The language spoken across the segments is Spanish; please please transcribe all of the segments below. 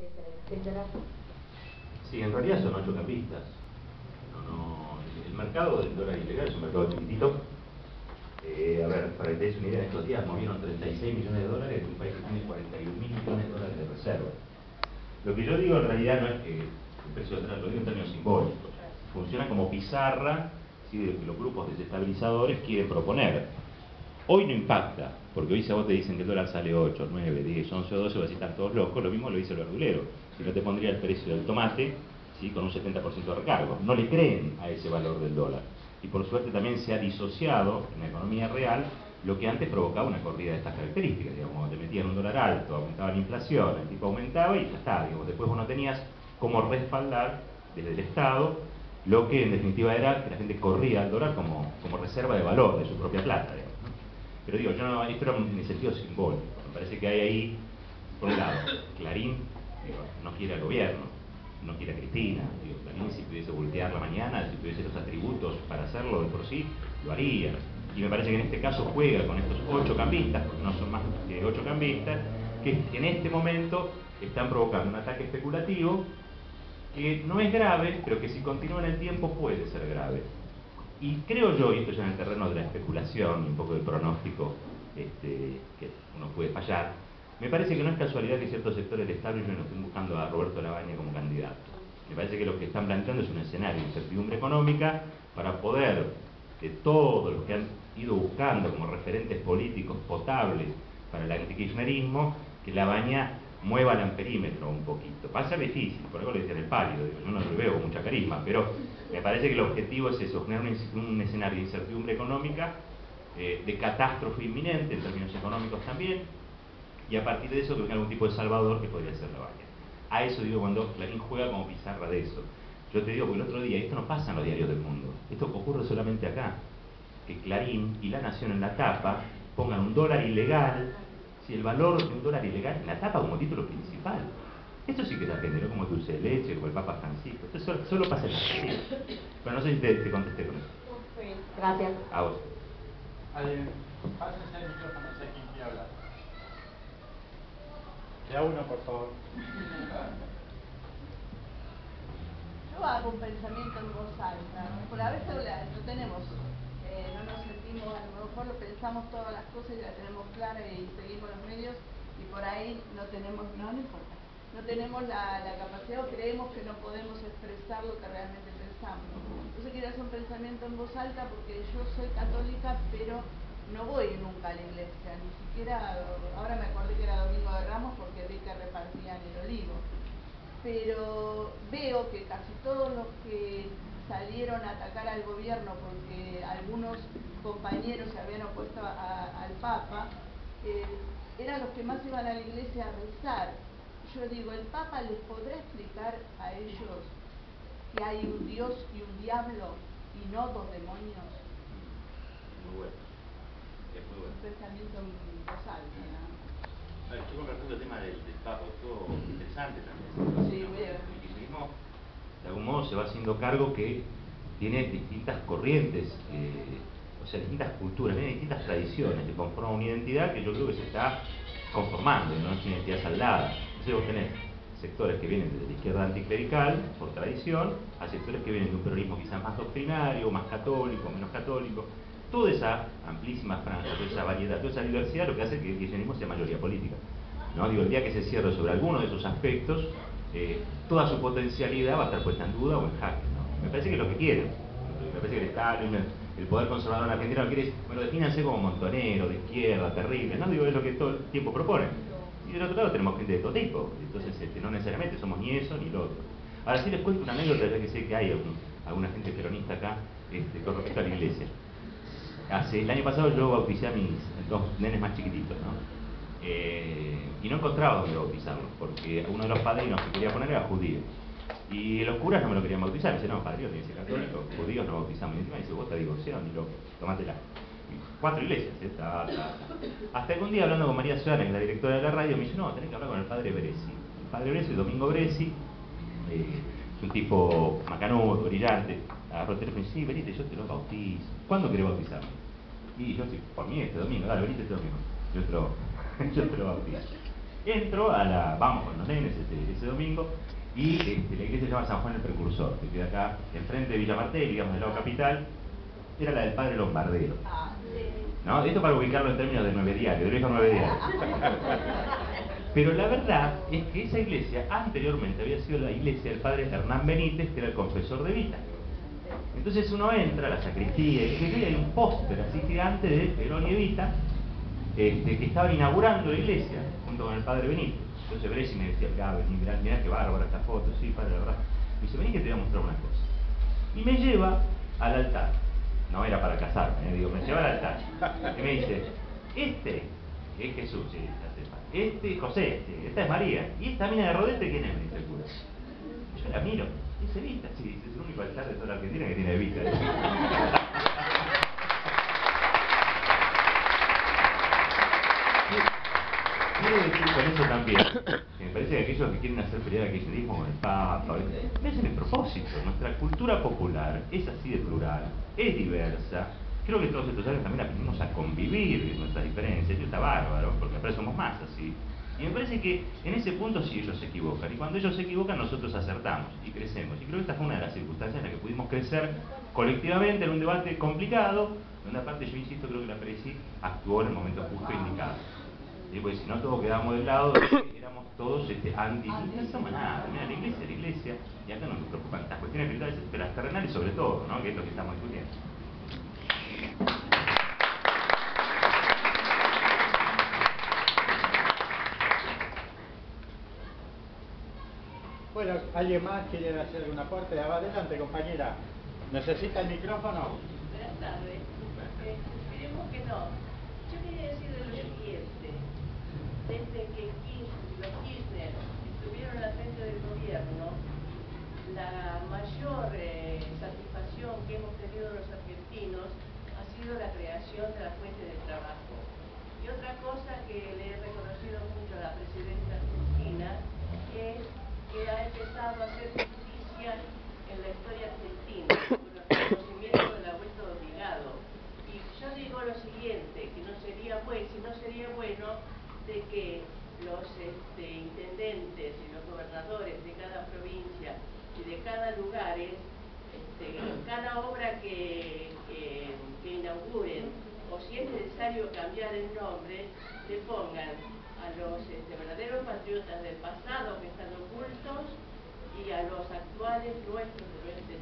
etcétera, etcétera. Sí, en realidad son 8 campistas. El mercado del dólar ilegal es un mercado chiquitito. A ver, para que te des una idea, en estos días movieron 36 millones de dólares en un país que tiene 41 mil millones de dólares de reserva. Lo que yo digo en realidad no es que el precio del dólar, lo digo en términos simbólicos. Funciona como pizarra, ¿sí?, de lo que los grupos desestabilizadores quieren proponer. Hoy no impacta, porque hoy si a vos te dicen que el dólar sale 8, 9, 10, 11 o 12, vas a decir están todos locos. Lo mismo lo dice el verdulero. Si no te pondría el precio del tomate, ¿sí?, con un 70% de recargo. No le creen a ese valor del dólar. Y por suerte también se ha disociado en la economía real lo que antes provocaba una corrida de estas características. Digamos, te metían un dólar alto, aumentaba la inflación, el tipo aumentaba y ya está. Digamos, después vos no tenías cómo respaldar desde el Estado lo que en definitiva era que la gente corría al dólar como reserva de valor de su propia plata, digamos, ¿no? Pero digo, yo no, esto era en el sentido simbólico. Me parece que hay ahí, por un lado, Clarín, digo, no quiere al gobierno, no quiere a Cristina. Digo, Clarín, si pudiese voltear la mañana, si tuviese los atributos para hacerlo de por sí, lo haría. Y me parece que en este caso juega con estos 8 campistas, porque no son más que 8 campistas, que en este momento están provocando un ataque especulativo que no es grave, pero que si continúa en el tiempo puede ser grave. Y creo yo, y esto ya en el terreno de la especulación y un poco del pronóstico, que uno puede fallar, me parece que no es casualidad que ciertos sectores del establishment no estén buscando a Roberto Labaña como candidato. Me parece que lo que están planteando es un escenario de incertidumbre económica para poder, de todos los que han ido buscando como referentes políticos potables para el antikirchnerismo, que Labaña mueva el amperímetro un poquito. Va a ser difícil, por algo le decían el pálido, digo, yo no lo veo con mucha carisma, pero me parece que el objetivo es eso, generar un escenario de incertidumbre económica, de catástrofe inminente en términos económicos también, y a partir de eso que venga algún tipo de salvador que podría ser Labaña. A eso digo cuando Clarín juega como pizarra de eso. Yo te digo, porque el otro día, esto no pasa en los diarios del mundo, esto ocurre solamente acá, que Clarín y La Nación en la tapa pongan un dólar ilegal, si el valor de un dólar ilegal en la tapa como título principal. Esto sí que se aprendió como dulce de leche, como el Papa Francisco. Esto solo pasa en la serie. Pero no sé si te contesté con eso. Gracias. A vos. Pásense el micrófono, no sé quién quiere hablar. De a uno, por favor. Yo hago un pensamiento en voz alta. Por a veces lo tenemos, no nos sentimos, a lo mejor lo pensamos todas las cosas y las tenemos claras y seguimos los medios y por ahí no tenemos, no importa, no tenemos la capacidad o creemos que no podemos expresar lo que realmente pensamos. Entonces quiero hacer un pensamiento en voz alta porque yo soy católica, pero no voy nunca a la iglesia, ni siquiera, ahora me acordé que era Domingo de Ramos porque vi que repartían el olivo. Pero veo que casi todos los que salieron a atacar al gobierno porque algunos compañeros se habían opuesto al Papa, eran los que más iban a la iglesia a rezar. Yo digo, ¿el Papa les podrá explicar a ellos que hay un Dios y un diablo y no dos demonios? Muy bueno. Es muy bueno. Un pensamiento en voz alta, ¿no? Estoy conversando el tema del Papa, esto es interesante también. Sí, voy a ver. El kirchnerismo, de algún modo, se va haciendo cargo que tiene distintas corrientes, o sea, distintas culturas, tiene distintas tradiciones que conforman una identidad que yo creo que se está conformando, no es una identidad saldada. Entonces vos tenés sectores que vienen desde la izquierda anticlerical, por tradición, a sectores que vienen de un peronismo quizás más doctrinario, más católico, menos católico. Toda esa amplísima franja, toda esa variedad, toda esa diversidad, lo que hace que el kirchnerismo sea mayoría política, ¿no? Digo, el día que se cierre sobre alguno de esos aspectos, toda su potencialidad va a estar puesta en duda o en jaque, ¿no? Me parece que es lo que quieren. Me parece que el establishment, el poder conservador en Argentina lo quiere, bueno, defínanse como montonero, de izquierda, terrible, ¿no? Digo, es lo que todo el tiempo proponen. Y del otro lado tenemos gente de todo tipo, entonces no necesariamente somos ni eso ni lo otro. Ahora sí les cuento una anécdota, ya que sé que hay alguna gente peronista acá, con respecto a la iglesia. El año pasado yo bauticé a mis 2 nenes más chiquititos, ¿no? Y no encontraba dónde bautizarlos, porque uno de los padrinos que quería poner era judío. Y los curas no me lo querían bautizar, me decían, no, padre, tiene que ser católico, judíos no bautizamos. Y encima dice, vos te divorciaron, ni loco, tomátela. 4 iglesias, hasta que un día hablando con María Ciudadana, que es la directora de la radio, me dice, no, tenés que hablar con el padre Bresi. El padre Bresi, Domingo Bresi, es un tipo macanudo, brillante, agarró el teléfono y dice, sí, venite, yo te lo bautizo. ¿Cuándo querés bautizarme? Y yo, sí, por mí este domingo, dale, venite este domingo. Yo te lo bautizo. Entro vamos con los nenes ese domingo, y la iglesia se llama San Juan el Precursor, que queda acá, enfrente de Villa Martelli, digamos, del lado capital. Era la del padre Lombardero. ¿No? Esto para ubicarlo en términos de 9 diarios, de viejo 9 diarios. Pero la verdad es que esa iglesia anteriormente había sido la iglesia del padre Hernán Benítez, que era el confesor de Evita. Entonces uno entra a la sacristía y hay un póster así gigante de Perón y Evita, que estaban inaugurando la iglesia junto con el padre Benítez. Entonces Bresci me decía, mirá qué bárbara esta foto, sí, padre, la verdad. Me dice, vení que te voy a mostrar una cosa. Y me lleva al altar. No era para casarme, digo, me lleva al altar. Y me dice, este es Jesús, sí, ya sepa. Este es José, esta es María. Y esta mina de rodete, ¿quién es? Me dice el cura. Yo la miro, es Evita, sí, es el único altar de toda la Argentina que tiene Evita. Quiero decir con eso también, que me parece que aquellos que quieren hacer pelea de kirchnerismo con el Papa, me hacen el propósito. Nuestra cultura popular es así de plural, es diversa. Creo que todos estos años también aprendimos a convivir con nuestras diferencias, y está bárbaro, porque ahora somos más así. Y me parece que en ese punto sí ellos se equivocan, y cuando ellos se equivocan nosotros acertamos y crecemos. Y creo que esta fue una de las circunstancias en las que pudimos crecer colectivamente en un debate complicado, donde aparte yo insisto, creo que la Presi actuó en el momento justo e indicado. ¿Sí? Porque si no todos quedábamos del lado de que éramos todos anti, no somos nada, mira, la iglesia, y acá no nos preocupan las cuestiones espirituales, pero las terrenales sobre todo, ¿no? Que es lo que estamos discutiendo. Bueno, ¿alguien más quiere hacer alguna aporte? Adelante, compañera. ¿Necesita el micrófono? Buenas tardes. Esperemos que no. Yo quería decir de lo siguiente. Desde que los Kirchner estuvieron al frente del gobierno, la mayor satisfacción que hemos tenido los argentinos ha sido la creación de la fuente de trabajo. Y otra cosa que le he reconocido mucho a la presidenta Cristina es que ha empezado a hacer justicia en la historia argentina, con el reconocimiento del abuelo obligado. Y yo digo lo siguiente, que no sería bueno de que los intendentes y los gobernadores de cada provincia y de cada lugar, cada obra que inauguren, o si es necesario cambiar el nombre, le pongan a los verdaderos patriotas del pasado que están ocultos y a los actuales nuestros de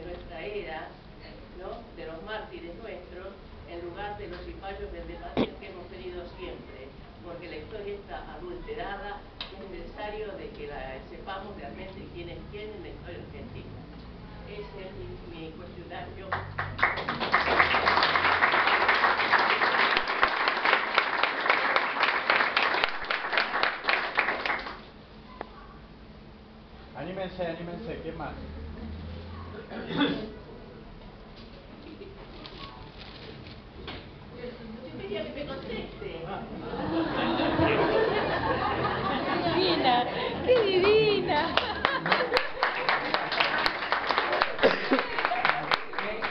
nuestra era, ¿no? De los mártires nuestros, en lugar de los cipayos del despacio que hemos tenido siempre, porque la historia está adulterada y es necesario de que sepamos realmente quién es quién en la historia argentina. Ese es mi cuestionario. Anímense, ¿quién más? Yo quería que me conteste. ¡Qué divina!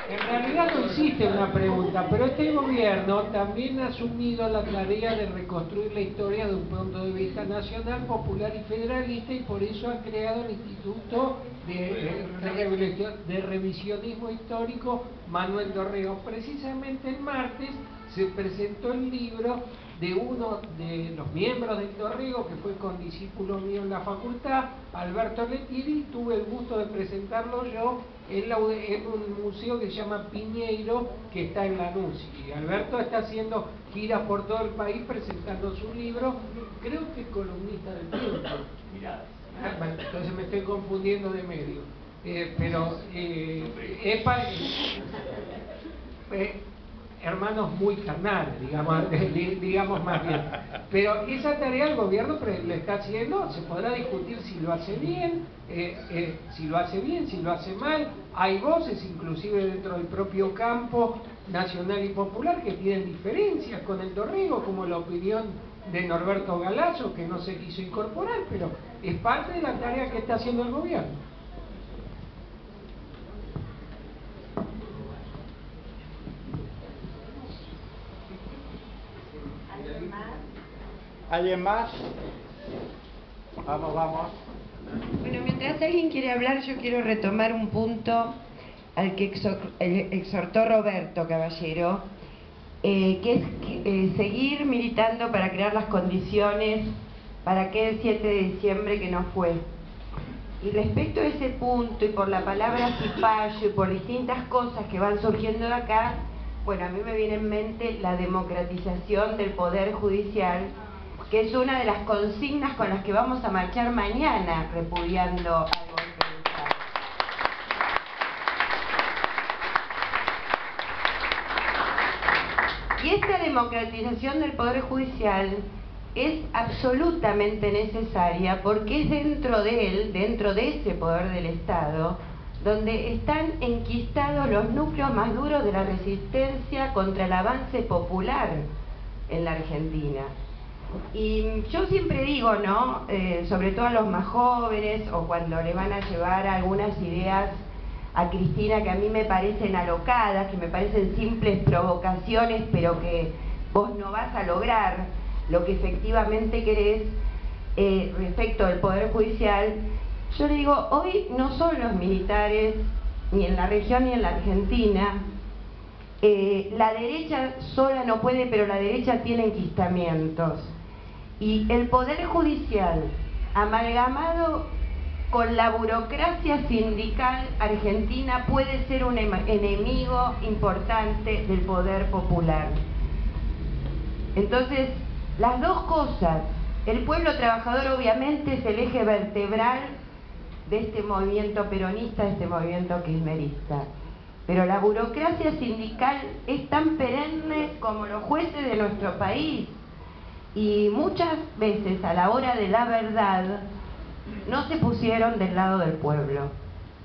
En realidad no existe una pregunta, pero este gobierno también ha asumido la tarea de reconstruir la historia de un punto de vista nacional, popular y federalista, y por eso ha creado el Instituto de Revisionismo Histórico Manuel Dorrego. Precisamente el martes se presentó el libro de uno de los miembros del Dorrego, que fue condiscípulo mío en la facultad, Alberto Letieri. Tuve el gusto de presentarlo yo en un museo que se llama Piñeiro, que está en Lanús. Y Alberto está haciendo giras por todo el país presentando su libro, creo que es columnista del Tiempo. Entonces me estoy confundiendo de medio. Hermanos muy carnales, digamos más bien. Pero esa tarea el gobierno le está haciendo, se podrá discutir si lo hace bien, si lo hace mal. Hay voces, inclusive dentro del propio campo nacional y popular, que tienen diferencias con el Dorrego, como la opinión de Norberto Galazo, que no se quiso incorporar, pero es parte de la tarea que está haciendo el gobierno. ¿Alguien más? Vamos, vamos. Bueno, mientras alguien quiere hablar, yo quiero retomar un punto al que exhortó Roberto Caballero, que es seguir militando para crear las condiciones para aquel 7 de diciembre que no fue. Y respecto a ese punto, y por la palabra cipayo, y por distintas cosas que van surgiendo de acá, bueno, a mí me viene en mente la democratización del Poder Judicial, que es una de las consignas con las que vamos a marchar mañana, repudiando al golpe de Estado. Y esta democratización del Poder Judicial es absolutamente necesaria porque es dentro de él, dentro de ese poder del Estado, donde están enquistados los núcleos más duros de la resistencia contra el avance popular en la Argentina. Y yo siempre digo, ¿no? Sobre todo a los más jóvenes o cuando le van a llevar algunas ideas a Cristina que a mí me parecen alocadas, que me parecen simples provocaciones, pero que vos no vas a lograr lo que efectivamente querés respecto del Poder Judicial. Yo le digo, hoy no son los militares, ni en la región ni en la Argentina. La derecha sola no puede, pero la derecha tiene enquistamientos. Y el Poder Judicial, amalgamado con la burocracia sindical argentina, puede ser un enemigo importante del poder popular. Entonces, las dos cosas, el pueblo trabajador obviamente es el eje vertebral de este movimiento peronista, de este movimiento kirchnerista. Pero la burocracia sindical es tan perenne como los jueces de nuestro país. Y muchas veces a la hora de la verdad no se pusieron del lado del pueblo.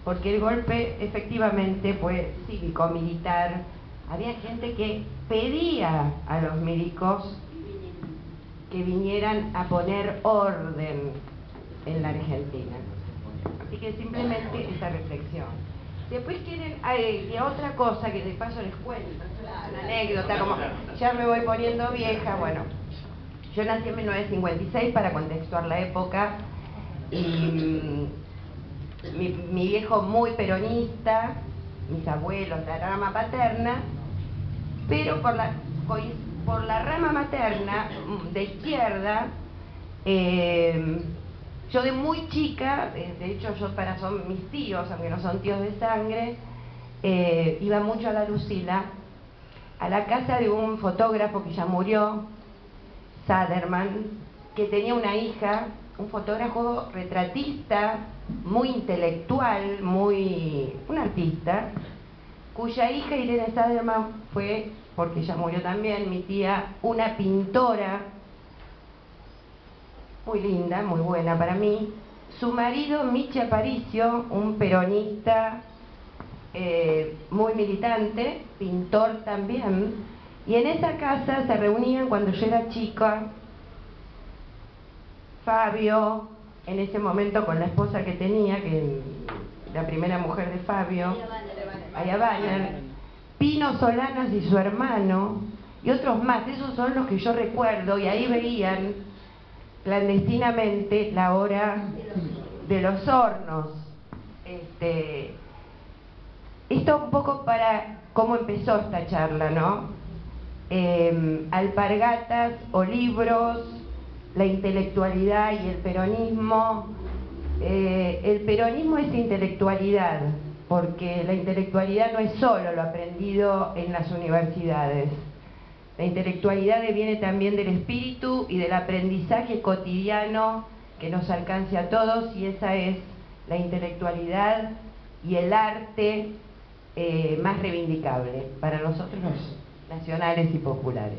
Porque el golpe efectivamente fue cívico-militar. Había gente que pedía a los milicos que vinieran a poner orden en la Argentina. Así que simplemente esta reflexión. Después quieren, y otra cosa que de paso les cuento, una anécdota, como ya me voy poniendo vieja, bueno, yo nací en 1956 para contextuar la época, y mi viejo muy peronista, mis abuelos, la rama paterna, pero por la rama materna, de izquierda, yo de muy chica, de hecho son mis tíos, aunque no son tíos de sangre, iba mucho a la Lucila, a la casa de un fotógrafo que ya murió, Saderman, que tenía una hija, un fotógrafo retratista, muy intelectual, un artista, cuya hija Irene Saderman fue, porque ya murió también, mi tía, una pintora muy linda, muy buena para mí. Su marido, Michi Aparicio, un peronista muy militante, pintor también, y en esa casa se reunían cuando yo era chica Fabio, en ese momento con la esposa que tenía, que la primera mujer de Fabio, Aya Banner, Pino Solanas y su hermano, y otros más. Esos son los que yo recuerdo, y ahí veían clandestinamente la hora de los hornos. Esto un poco para cómo empezó esta charla, ¿no? Alpargatas o libros, la intelectualidad y el peronismo. El peronismo es intelectualidad, porque la intelectualidad no es solo lo aprendido en las universidades. La intelectualidad viene también del espíritu y del aprendizaje cotidiano que nos alcance a todos, y esa es la intelectualidad y el arte más reivindicable para nosotros los nacionales y populares.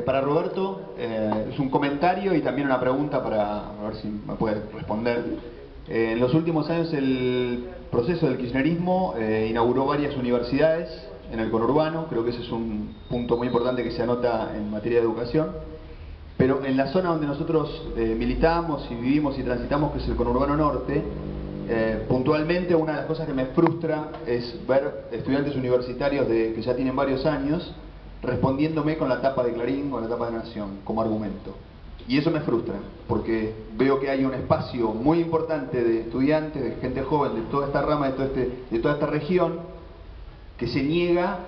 Para Roberto, es un comentario y también una pregunta para a ver si me puede responder. En los últimos años el proceso del kirchnerismo inauguró varias universidades en el conurbano. Creo que ese es un punto muy importante que se anota en materia de educación. Pero en la zona donde nosotros militamos y vivimos y transitamos, que es el conurbano norte, Puntualmente, una de las cosas que me frustra es ver estudiantes universitarios que ya tienen varios años respondiéndome con la tapa de Clarín o la tapa de Nación como argumento. Y eso me frustra, porque veo que hay un espacio muy importante de estudiantes, de gente joven, de toda esta rama, de toda esta región, que se niega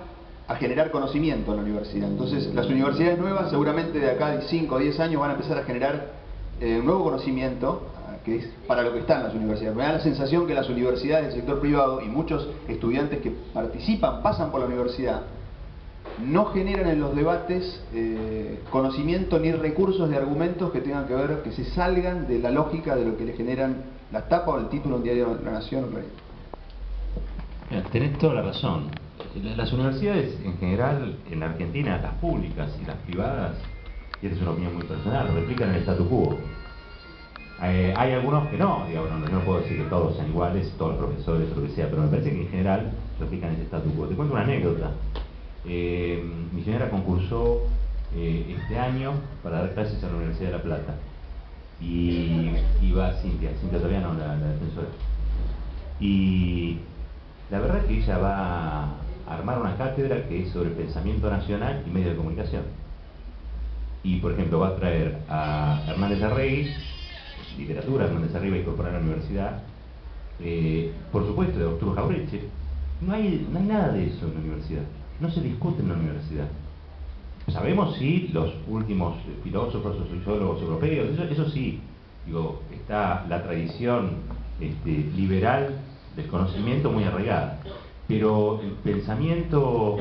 a generar conocimiento en la universidad. Entonces, las universidades nuevas, seguramente de acá a 5 o 10 años, van a empezar a generar un nuevo conocimiento, que es para lo que están las universidades. Me da la sensación que las universidades del sector privado y muchos estudiantes que pasan por la universidad, no generan en los debates conocimiento ni recursos de argumentos que tengan que ver, que se salgan de la lógica de lo que le generan la tapa o el título de un diario de la Nación. Tenés toda la razón. Las universidades en general, en Argentina, las públicas y las privadas, y esta es una opinión muy personal, replican el statu quo. Hay algunos que no, digamos, no puedo decir que todos sean iguales, todos los profesores o lo que sea, pero me parece que en general replican ese statu quo. Te cuento una anécdota. Mi señora concursó este año para dar clases en la Universidad de La Plata. Y va Cintia todavía no, la defensora. Y la verdad es que ella va a armar una cátedra que es sobre pensamiento nacional y medios de comunicación. Y por ejemplo va a traer a Hernández Arregui, literatura, Hernández Arregui va a incorporar a la universidad, por supuesto de Arturo Jauretche. No hay nada de eso en la universidad. No se discute en la universidad. Sabemos si los últimos filósofos o sociólogos europeos, eso sí, digo, está la tradición liberal del conocimiento muy arraigada, pero el pensamiento